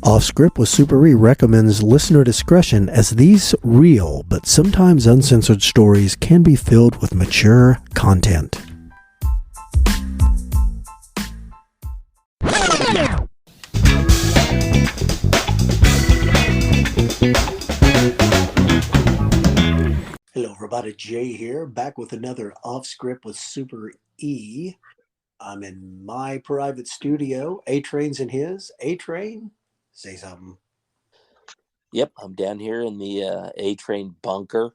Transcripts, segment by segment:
Off Script with Super E recommends listener discretion as these real but sometimes uncensored stories can be filled with mature content. Hello everybody, Jay here, back with another Off Script with Super E. I'm in my private studio. A-Train's in his. A-Train, say something. Yep, I'm down here in the A-Train bunker,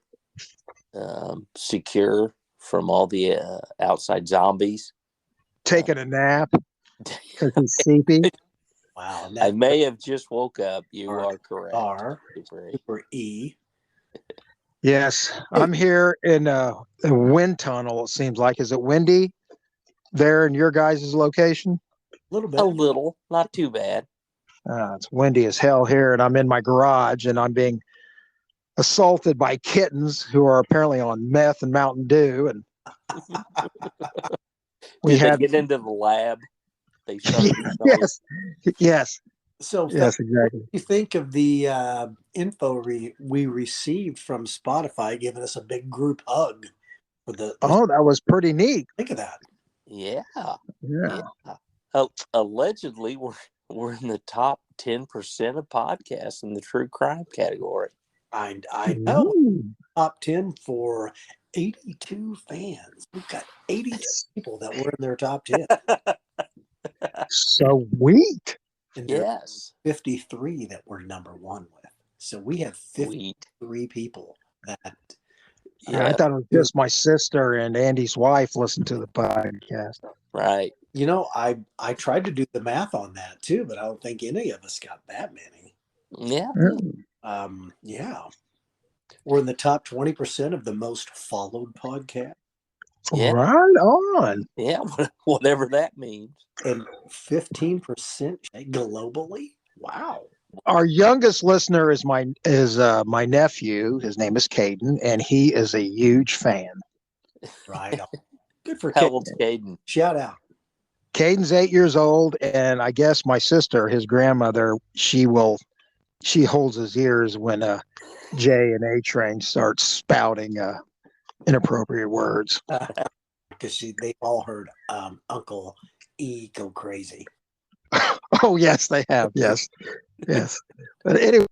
secure from all the outside zombies. Taking a nap because he's sleepy. Wow. I may have just woke up. You are correct. Super E. Yes, I'm here in a wind tunnel, it seems like. Is it windy there in your guys' location? A little bit. A little, not too bad. It's windy as hell here, and I'm in my garage, and I'm being assaulted by kittens who are apparently on meth and Mountain Dew. And Did they get into the lab? They started. Yes. So, yes, exactly. What do you think of the info we received from Spotify giving us a big group hug? That was pretty neat. Think of that. Yeah. Allegedly, we're in the top 10% of podcasts in the true crime category. I know. Top 10 for 82 fans. We've got 82 people that were in their top 10. Sweet. And yes. 53 that we're number one with. So we have 53 people that. I thought it was just my sister and Andy's wife listened to the podcast. Right. You know, I tried to do the math on that too, but I don't think any of us got that many. Yeah. Yeah. We're in the top 20% of the most followed podcast. Yeah. Right on. Yeah, whatever that means. And 15% globally. Wow. Our youngest listener is my nephew. His name is Caden, and he is a huge fan. Right. Good for How old's Caden? Shout out. Caden's 8 years old, and I guess my sister, his grandmother, she holds his ears when Jay and A-Train starts spouting inappropriate words. Because they've all heard Uncle E go crazy. Oh, yes, they have. Yes. Yes. But anyways,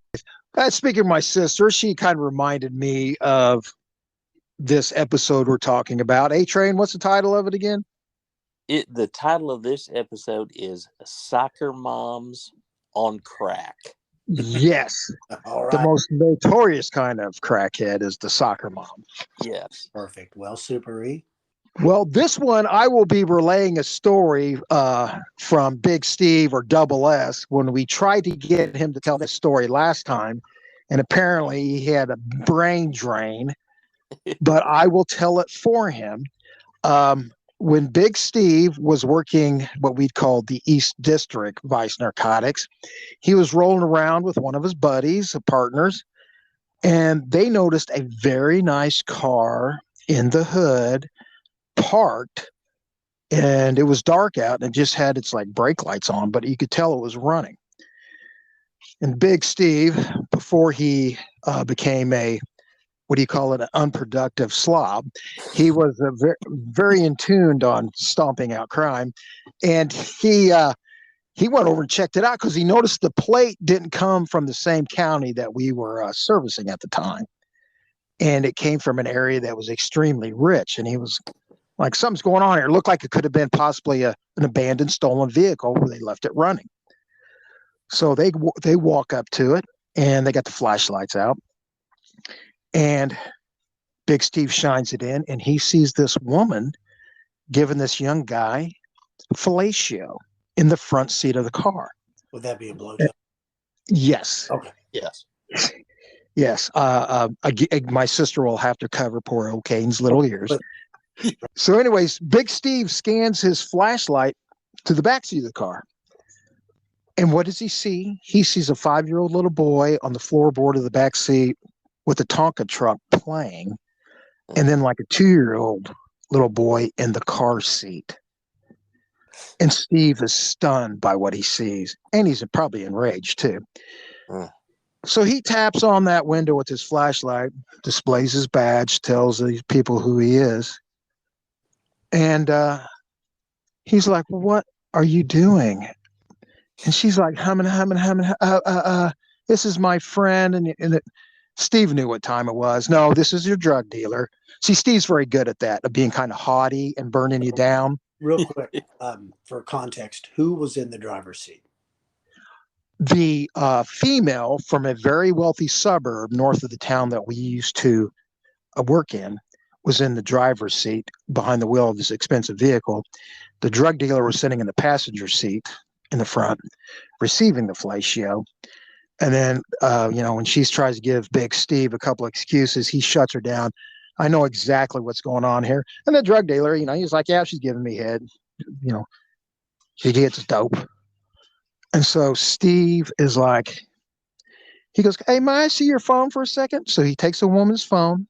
speaking of my sister, she kind of reminded me of this episode we're talking about. A-Train, what's the title of it again? The title of this episode is Soccer Moms on Crack. Yes. All right. The most notorious kind of crackhead is the soccer mom. Yes. Perfect. Well, Super E. Well, this one, I will be relaying a story from Big Steve or Double S when we tried to get him to tell this story last time. And apparently he had a brain drain, but I will tell it for him. When Big Steve was working what we'd call the East District Vice Narcotics, he was rolling around with one of his buddies, partners, and they noticed a very nice car in the hood parked, and it was dark out and it just had its like brake lights on, but you could tell it was running. And Big Steve, before he became a an unproductive slob, he was very in tuned on stomping out crime, and he went over and checked it out because he noticed the plate didn't come from the same county that we were servicing at the time, and it came from an area that was extremely rich. And he was like, something's going on here. It looked like it could have been possibly an abandoned stolen vehicle where they left it running. So they walk up to it, and they got the flashlights out, and Big Steve shines it in, and he sees this woman giving this young guy fellatio in the front seat of the car. Would that be a blowjob? Yes. Okay. Yes. Yes. My sister will have to cover poor old Caden's little ears. So anyways, Big Steve scans his flashlight to the backseat of the car. And what does he see? He sees a 5-year-old little boy on the floorboard of the back seat with a Tonka truck playing, and then like a 2-year-old little boy in the car seat. And Steve is stunned by what he sees, and he's probably enraged too. Uh, So he taps on that window with his flashlight, displays his badge, tells these people who he is. And he's like, well, what are you doing? And she's like, humming. This is my friend. And Steve knew what time it was. No, this is your drug dealer. See, Steve's very good at that, of being kind of haughty and burning you down. Real quick, for context, who was in the driver's seat? The female from a very wealthy suburb north of the town that we used to work in was in the driver's seat behind the wheel of this expensive vehicle. The drug dealer was sitting in the passenger seat in the front, receiving the fellatio. And then, when she tries to give Big Steve a couple of excuses, he shuts her down. I know exactly what's going on here. And the drug dealer, he's like, yeah, she's giving me head. She gets dope. And so Steve is like, he goes, hey, may I see your phone for a second? So he takes a woman's phone,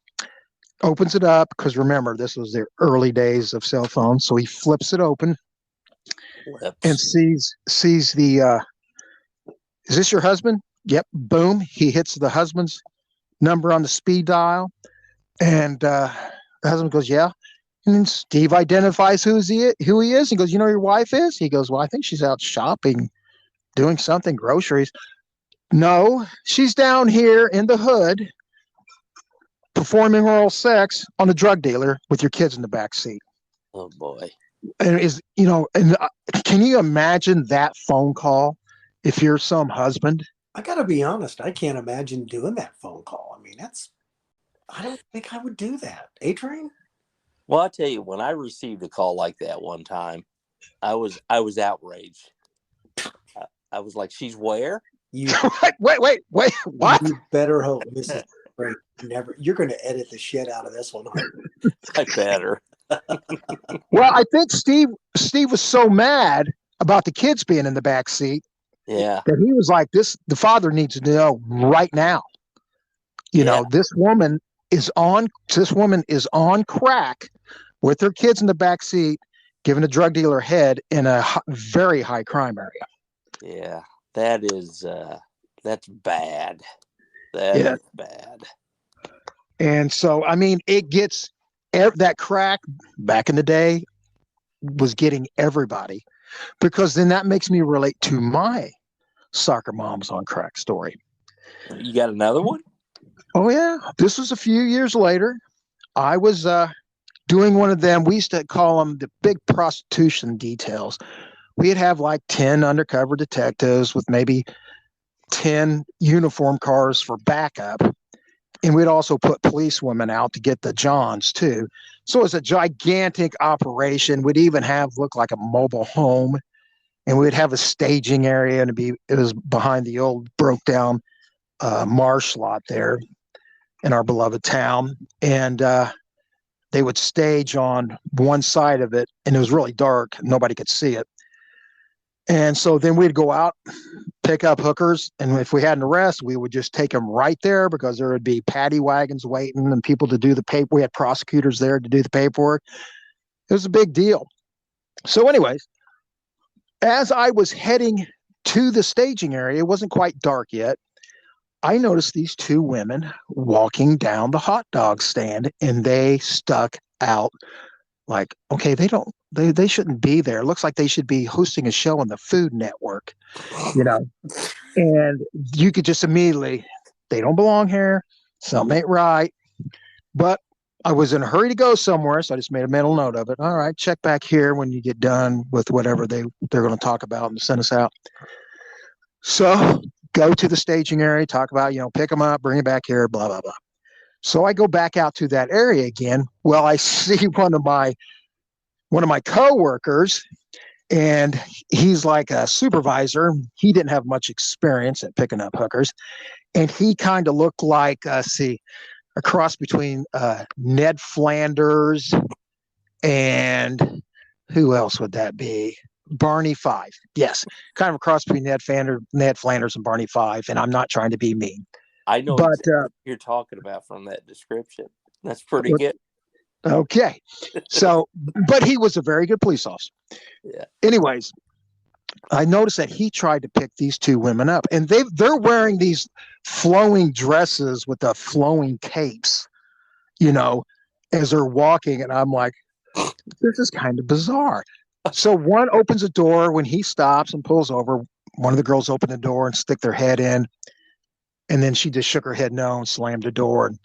opens it up, because remember, this was the early days of cell phones. So he flips it open and sees the, is this your husband? Yep. Boom. He hits the husband's number on the speed dial. And the husband goes, yeah. And then Steve identifies who he is. He goes, you know who your wife is? He goes, well, I think she's out shopping, doing something, groceries. No, she's down here in the hood performing oral sex on a drug dealer with your kids in the back seat. Oh boy. And can you imagine that phone call if you're some husband? I got to be honest. I can't imagine doing that phone call. I mean, I don't think I would do that. A-Train? Well, I'll tell you, when I received a call like that one time, I was outraged. I was like, she's where? You Wait, what? You better hope this is great. You're going to edit the shit out of this one. I better. Well, I think Steve was so mad about the kids being in the back seat. Yeah. That he was like, the father needs to know right now. This woman is on crack with her kids in the back seat, giving a drug dealer head in a very high crime area. Yeah, that's bad. That is bad. And so, I mean, it gets that crack back in the day was getting everybody, because then that makes me relate to my soccer moms on crack story. You got another one? Oh yeah. This was a few years later. I was doing one of them. We used to call them the big prostitution details. We'd have like 10 undercover detectives with maybe 10 uniform cars for backup. And we'd also put policewomen out to get the Johns too. So it was a gigantic operation. We'd even look like a mobile home. And we'd have a staging area, and it was behind the old broke down marsh lot there in our beloved town. And they would stage on one side of it, and it was really dark. Nobody could see it. And so then we'd go out, pick up hookers. And if we had an arrest, we would just take them right there, because there would be paddy wagons waiting and people to do the paper. We had prosecutors there to do the paperwork. It was a big deal. So anyways, as I was heading to the staging area, it wasn't quite dark yet. I noticed these two women walking down the hot dog stand, and they stuck out like, okay, they shouldn't be there. It looks like they should be hosting a show on the Food Network, and you could just immediately, they don't belong here. Something ain't right. But I was in a hurry to go somewhere, so I just made a mental note of it. All right, check back here when you get done with whatever they're going to talk about and send us out. So go to the staging area, talk about, pick them up, bring it back here, blah, blah, blah. So I go back out to that area again. Well, I see one of my coworkers, and he's like a supervisor. He didn't have much experience at picking up hookers, and he kind of looked like, a cross between Ned Flanders and who else would that be? Barney Fife. Yes, kind of a cross between Ned Flanders and Barney Fife. And I'm not trying to be mean. I know but exactly what you're talking about from that description. That's pretty good. Okay. So, but he was a very good police officer. Yeah. Anyways, I noticed that he tried to pick these two women up, and they're wearing these flowing dresses with the flowing capes, as they're walking. And I'm like, this is kind of bizarre. So one opens a door when he stops and pulls over. One of the girls opened the door and stick their head in. And then she just shook her head no and slammed the door and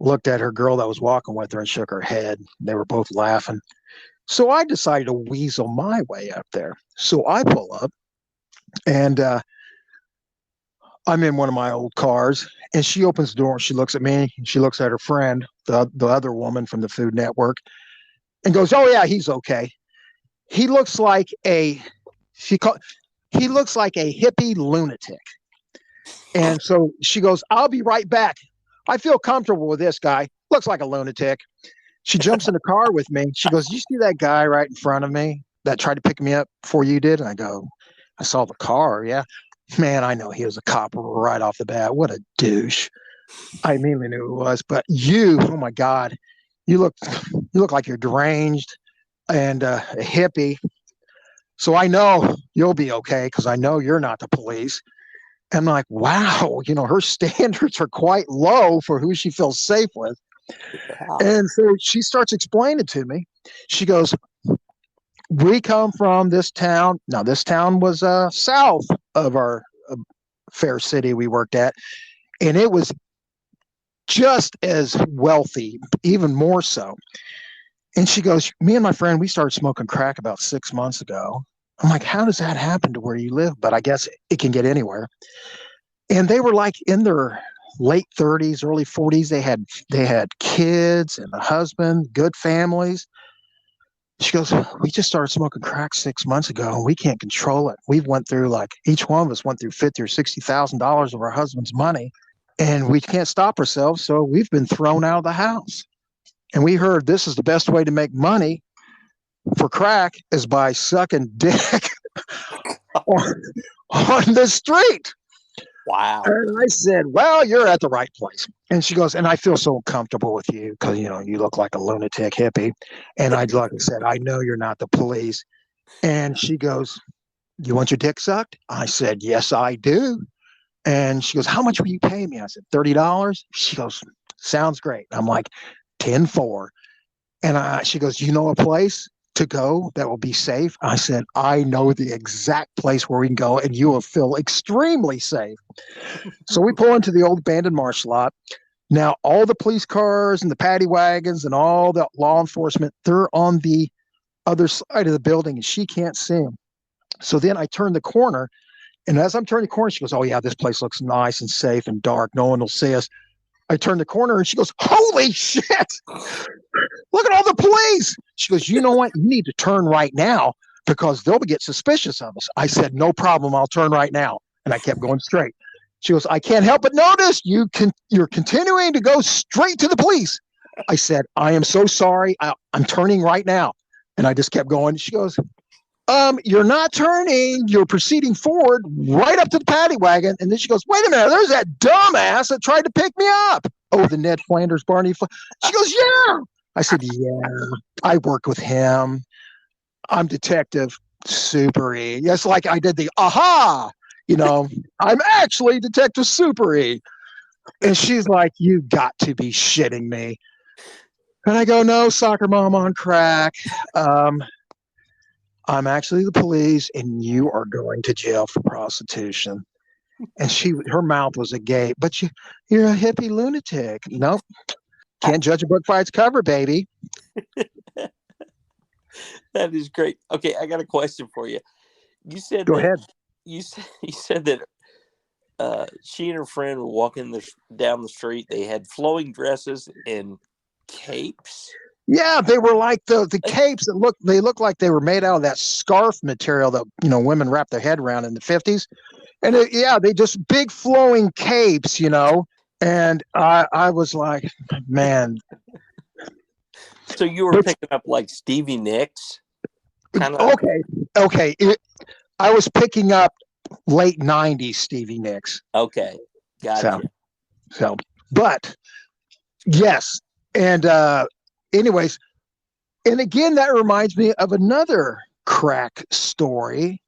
looked at her girl that was walking with her and shook her head. They were both laughing. So I decided to weasel my way up there. So I pull up and I'm in one of my old cars, and she opens the door and she looks at me and she looks at her friend, the other woman from the Food Network, and goes, "Oh yeah, he's okay. He looks like he looks like a hippie lunatic." And so she goes, "I'll be right back. I feel comfortable with this guy. Looks like a lunatic." She jumps in the car with me. She goes, "You see that guy right in front of me that tried to pick me up before you did?" And I go, "I saw the car. Yeah, man, I know he was a cop right off the bat. What a douche." I immediately knew it was. But you, oh my God, you look like you're deranged and a hippie. So I know you'll be okay because I know you're not the police. And I'm like, wow, her standards are quite low for who she feels safe with. Wow. And so she starts explaining to me. She goes, "We come from this town." Now, this town was south of our fair city we worked at, and it was just as wealthy, even more so. And she goes, "Me and my friend, we started smoking crack about 6 months ago." I'm like, "How does that happen to where you live?" But I guess it can get anywhere. And they were like in their late 30s, early 40s. They had kids and a husband, good families. She goes, "We just started smoking crack 6 months ago, and we can't control it. We went through each one of us went through $50,000 or $60,000 of our husband's money, and we can't stop ourselves. So we've been thrown out of the house. And we heard this is the best way to make money for crack is by sucking dick on the street." Wow. And I said, "Well, you're at the right place." And she goes, "And I feel so comfortable with you because, you look like a lunatic hippie." And like I said, "I know you're not the police." And she goes, "You want your dick sucked?" I said, "Yes, I do." And she goes, "How much will you pay me?" I said, $30. She goes, "Sounds great." I'm like, 10-4. And she goes, "You know a place to go that will be safe?" I said, "I know the exact place where we can go and you will feel extremely safe." So we pull into the old abandoned marsh lot. Now, all the police cars and the paddy wagons and all the law enforcement, they're on the other side of the building and she can't see them. So then I turn the corner, and as I'm turning the corner, she goes, "Oh yeah, this place looks nice and safe and dark. No one will see us." I turn the corner and she goes, "Holy shit. Look at all the police." She goes, "You know what? You need to turn right now because they'll get suspicious of us." I said, "No problem. I'll turn right now." And I kept going straight. She goes, "I can't help but notice you're continuing to go straight to the police." I said, "I am so sorry. I'm turning right now." And I just kept going. She goes, "You're not turning. You're proceeding forward right up to the paddy wagon." And then she goes, "Wait a minute. There's that dumbass that tried to pick me up." "Oh, the Ned Flanders, Barney." She goes, "Yeah." I said, "Yeah, I work with him. I'm Detective Super E." Yes, like I did the aha, "I'm actually Detective Super E." And she's like, "You got to be shitting me." And I go, "No, soccer mom on crack. I'm actually the police, and you are going to jail for prostitution." And her mouth was agape. "But you're a hippie lunatic." Nope. Can't judge a book by its cover, baby. That is great. Okay, I got a question for you. You said Go that ahead. you said that she and her friend were walking down the street. They had flowing dresses and capes. Yeah, they were like the capes that look like they were made out of that scarf material that women wrapped their head around in the 50s. And they just big flowing capes, And I was like, man. So you were picking up like Stevie Nicks? Okay. I was picking up late 90s Stevie Nicks. Okay. Gotcha. So, but yes. And anyways, and again, that reminds me of another crack story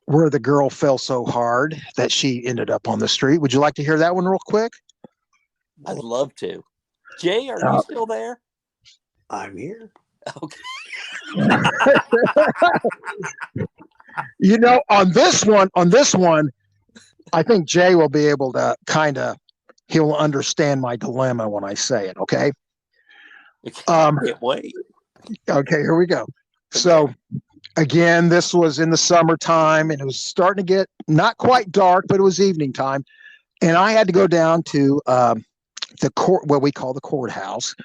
where the girl fell so hard that she ended up on the street. Would you like to hear that one real quick? I'd love to. Jay, are you still there? I'm here. Okay. You know, on this one, I think Jay will be able to he'll understand my dilemma when I say it. Okay. Can't wait. Okay, here we go. So again, this was in the summertime and it was starting to get not quite dark, but it was evening time. And I had to go down to the court, what we call the courthouse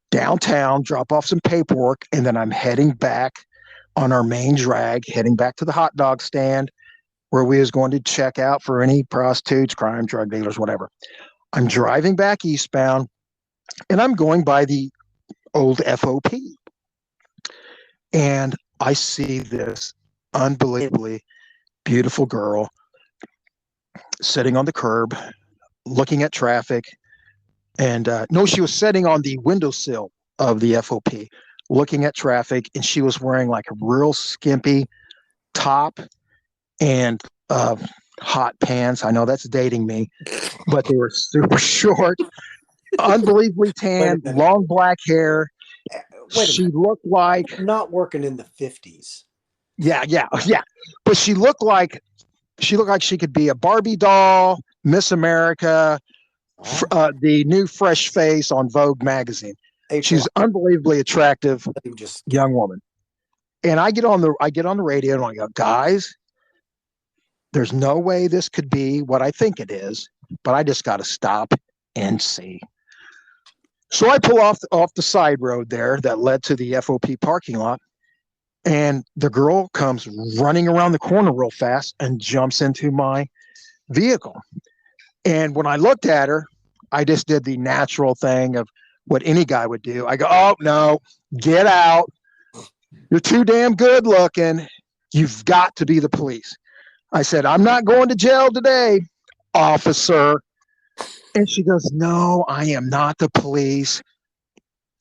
downtown, drop off some paperwork. And then I'm heading back on our main drag, heading back to the hot dog stand where we was going to check out for any prostitutes, crime, drug dealers, whatever. I'm driving back eastbound and I'm going by the old FOP. And I see this unbelievably beautiful girl sitting on the curb, looking at traffic. And no, she was sitting on the windowsill of the FOP, looking at traffic. And she was wearing like a real skimpy top and hot pants. I know that's dating me, but they were super short, unbelievably tan, long black hair. She looked like not working in the 50s. Yeah. But she looked like she could be a Barbie doll, Miss America, the new fresh face on Vogue magazine. She's unbelievably attractive young woman. And I get on the radio and I go, guys, there's no way this could be what I think it is, but I just got to stop and see. So I pull off the side road there that led to the FOP parking lot, and the girl comes running around the corner real fast and jumps into my vehicle. And when I looked at her, I just did the natural thing of what any guy would do. I go, oh, no, get out. You're too damn good looking. You've got to be the police. I said, I'm not going to jail today, officer. And she goes, no, I am not the police.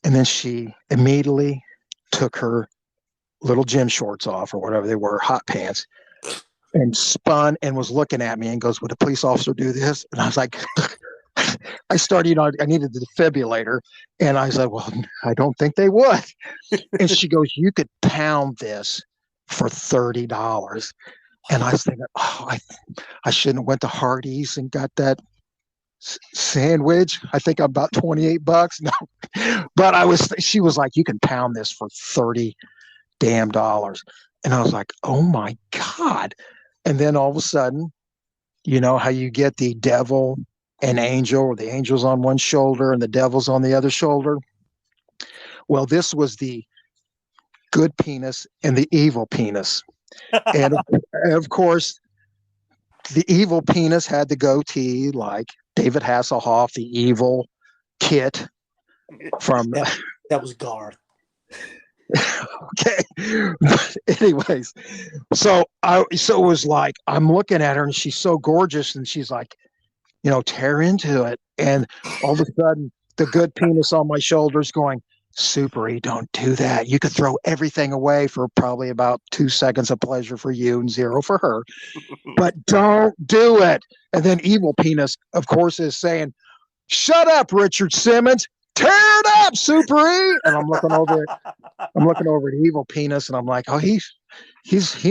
And then she immediately took her little gym shorts off or whatever they were, hot pants, and spun and was looking at me and goes, would a police officer do this? And I was like, I started, I needed the defibrillator. And I said, well, I don't think they would. And she goes, you could pound this for $30. And I was thinking, oh, I shouldn't have went to Hardee's and got that sandwich. I think I'm about $28. No, but she was like, you can pound this for $30 damn dollars. And I was like, oh my God. And then all of a sudden, you know how you get the devil and angel, or the angel's on one shoulder and the devil's on the other shoulder. Well, this was the good penis and the evil penis. And of course, the evil penis had the goatee like David Hasselhoff, the evil Kit from that was Garth. Okay. But anyways, so it was like, I'm looking at her and she's so gorgeous and she's like, you know, tear into it. And all of a sudden the good penis on my shoulders going, Super E, don't do that. You could throw everything away for probably about 2 seconds of pleasure for you and 0 for her, but don't do it. And then evil penis, of course, is saying, shut up, Richard Simmons. Tear it up, Super E. And I'm looking over at evil penis, and I'm like, oh, he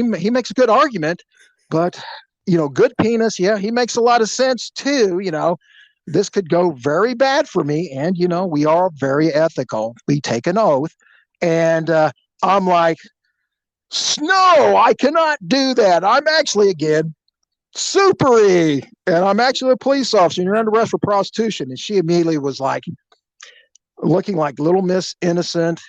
makes a good argument, but you know, good penis, yeah, he makes a lot of sense too. You know, this could go very bad for me, and you know, we are very ethical. We take an oath, and I'm like, no, I cannot do that. I'm actually again Super E, and I'm actually a police officer, and you're under arrest for prostitution. And she immediately was like, looking like little Miss Innocent,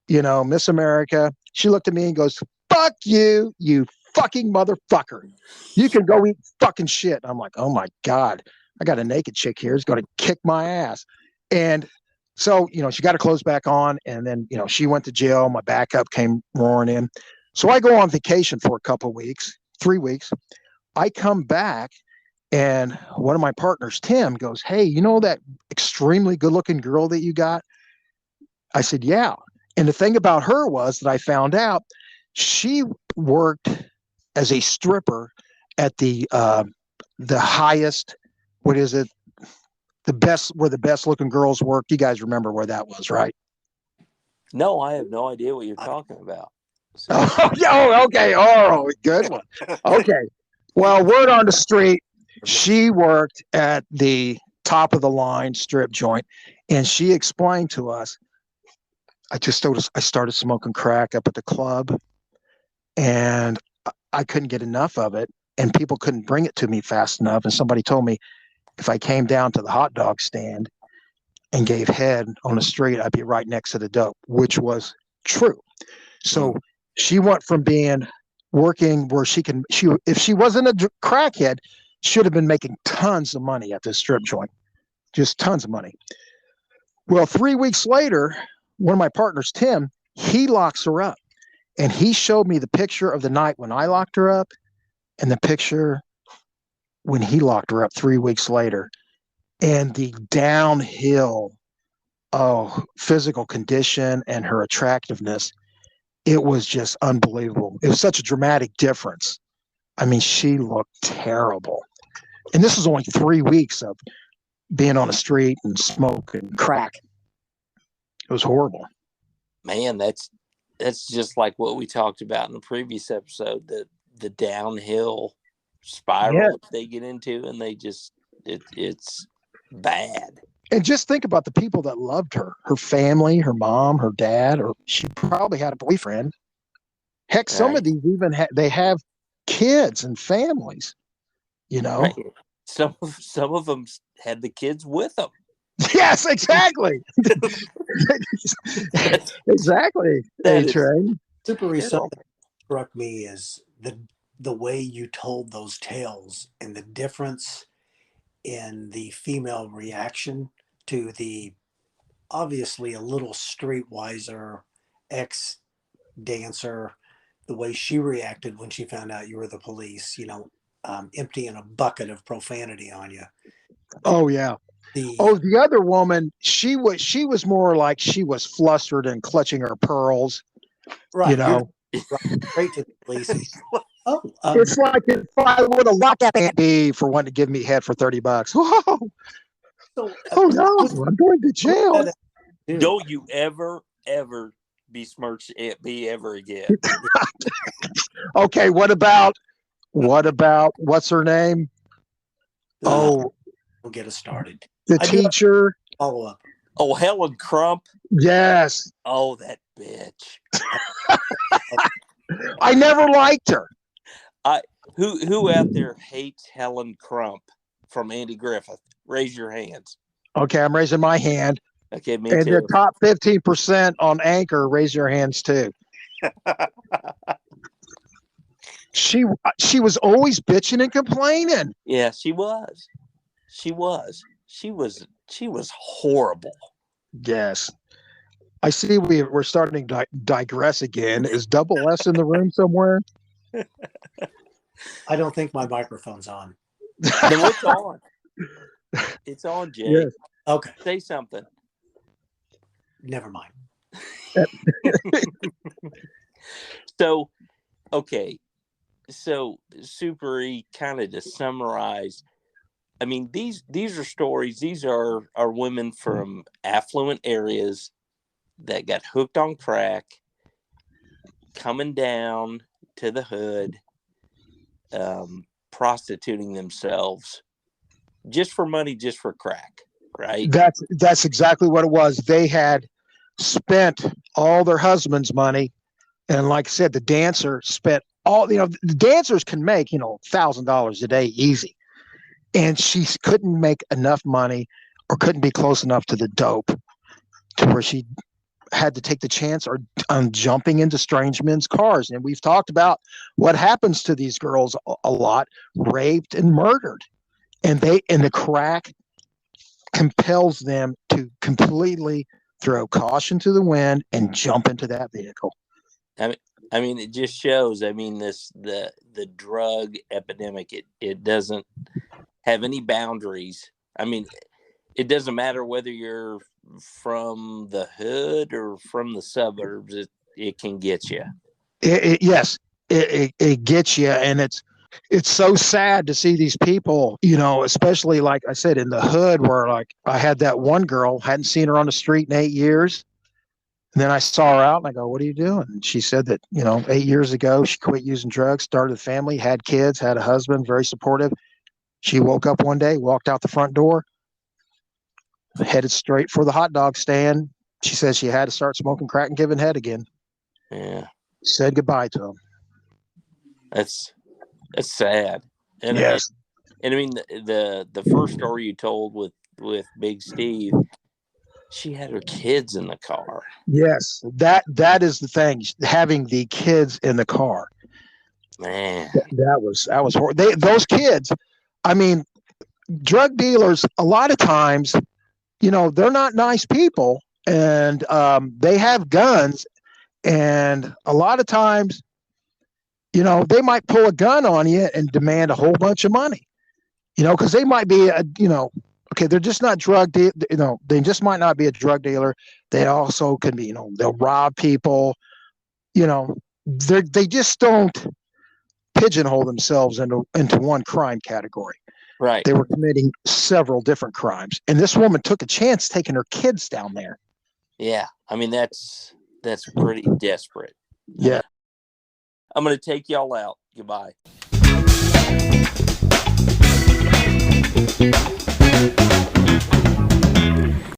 you know, Miss America. She looked at me and goes, fuck you, you fucking motherfucker. You can go eat fucking shit. I'm like, oh my God, I got a naked chick here who's going to kick my ass. And so, you know, she got her clothes back on, and then, you know, she went to jail. My backup came roaring in. So I go on vacation for a couple of weeks, 3 weeks. I come back, and one of my partners, Tim, goes, hey, you know that extremely good-looking girl that you got? I said, yeah. And the thing about her was that I found out she worked as a stripper at the highest, what is it? The best, where the best looking girls work. You guys remember where that was, right? No, I have no idea what you're talking about. So, Oh, yeah. Oh, okay. Oh, good one. Okay. Well, word on the street, she worked at the top of the line strip joint, and she explained to us, I started smoking crack up at the club, and I couldn't get enough of it, and people couldn't bring it to me fast enough. And somebody told me if I came down to the hot dog stand and gave head on the street, I'd be right next to the dope, which was true. So she went from being working where she if she wasn't a crackhead, should have been making tons of money at this strip joint, just tons of money. Well, 3 weeks later, one of my partners, Tim, he locks her up, and he showed me the picture of the night when I locked her up and the picture when he locked her up 3 weeks later, and the downhill, physical condition and her attractiveness. It was just unbelievable. It was such a dramatic difference. I mean, she looked terrible. And this was only 3 weeks of being on the street and smoking crack. It was horrible. man, that's just like what we talked about in the previous episode, the downhill spiral that they get into, and they just it's bad. And just think about the people that loved her family, her mom, her dad, or she probably had a boyfriend. Heck, some of these even they have kids and families, you know. Right. Some of them had the kids with them. Yes, exactly. Exactly. A-Train. Super something that struck me is the way you told those tales and the difference in the female reaction to the obviously a little streetwiser ex dancer, the way she reacted when she found out you were the police, emptying a bucket of profanity on you. Oh yeah. The other woman, she was more like she was flustered and clutching her pearls. Right. You know, straight to the police. It's like if I would have locked up Aunt B for wanting to give me head for $30. Whoa. Oh no, I'm going to jail. Don't you ever besmirch Aunt B ever again. Okay, what about what's her name? Don't get us started. The teacher. Follow up. Oh, Helen Crump. Yes. Oh, that bitch. I never liked her. Who out there hates Helen Crump from Andy Griffith? Raise your hands. Okay, I'm raising my hand. Okay, me and too. the top 15% on Anchor, raise your hands too. She was always bitching and complaining. Yeah, she was. She was horrible. Yes. I see we're starting to digress again. Is Double S in the room somewhere? I don't think my microphone's on. No, it's on. It's on, Jay. Yes. Okay. Say something. Never mind. So, okay. So, Super E, kind of to summarize, I mean, these are stories. These are women from affluent areas that got hooked on crack, coming down to the hood, prostituting themselves just for money, just for crack, right? That's exactly what it was. They had spent all their husband's money, and like I said, the dancer spent all. The dancers can make $1,000 a day easy, and she couldn't make enough money or couldn't be close enough to the dope to where she had to take the chance on jumping into strange men's cars. And we've talked about what happens to these girls a lot, raped and murdered. And the crack compels them to completely throw caution to the wind and jump into that vehicle. I mean, it just shows. I mean, the drug epidemic. It doesn't have any boundaries. I mean, it doesn't matter whether you're from the hood or from the suburbs, it can get you. Yes, it gets you, and it's so sad to see these people, especially like I said in the hood, where like I had that one girl, hadn't seen her on the street in 8 years. And then I saw her out and I go, "What are you doing?" And she said that, 8 years ago, she quit using drugs, started a family, had kids, had a husband, very supportive. She woke up one day, walked out the front door, headed straight for the hot dog stand. She says she had to start smoking crack and giving head again. Yeah. Said goodbye to him. That's sad. And yes. I mean the first story you told with Big Steve, she had her kids in the car. Yes. That is the thing, having the kids in the car. Man. That was horrible. Those kids, I mean, drug dealers, a lot of times, they're not nice people, and they have guns, and a lot of times, they might pull a gun on you and demand a whole bunch of money, because they might be okay, they're just not they just might not be a drug dealer. They also can be, they'll rob people, they just don't pigeonhole themselves into one crime category. Right. They were committing several different crimes, and this woman took a chance taking her kids down there. Yeah, I mean that's pretty desperate. Yeah. I'm going to take y'all out. Goodbye.